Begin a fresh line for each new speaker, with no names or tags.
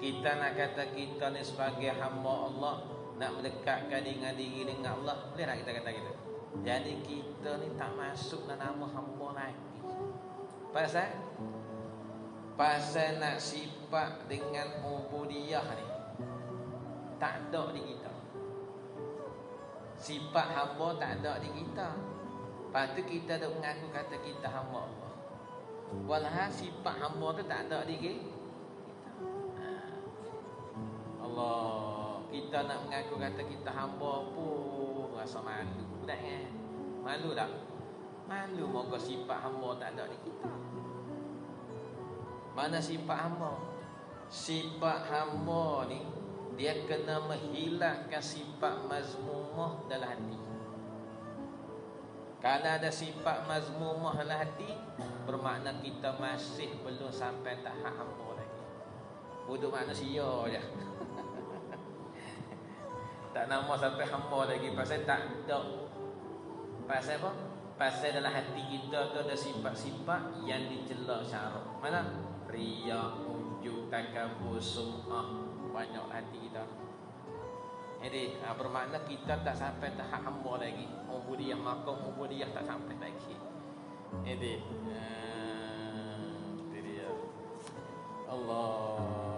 Kita nak kata kita ni sebagai hamba Allah, nak mendekatkan dengan diri dengan Allah, boleh tak kita kata gitu? Jadi kita ni tak masuk dalam nama hamba lagi. Pasal nak sifat dengan ubudiyah ni tak ada di kita. Sifat hamba tak ada di kita. Lepas tu kita dah mengaku kata kita hamba Allah, walhal sifat hamba tu tak ada di kita. Allah, kita nak mengaku kata kita hamba pun rasa malu tak kan? Malu tak? Malu moga sifat hamba tak ada di kita. Mana sifat hamba? Sifat hamba ni dia kena menghilangkan sifat mazmumah dalam hati. Kalau ada sifat mazmumah dalam hati, bermakna kita masih belum sampai tahap hamba lagi. Bodoh manusia je. Tak nama sampai hamba lagi. Pasal tak ada. Pasal apa? Pasal dalam hati kita tu ada sifat-sifat yang dicela syarak. Mana? Riya, ujub, takabur, sum'ah. Banyak hati kita. Jadi bermakna kita tak sampai tahap hamba lagi. Ubudiyah, maqam ubudiyah tak sampai lagi. Jadi itu dia. Allah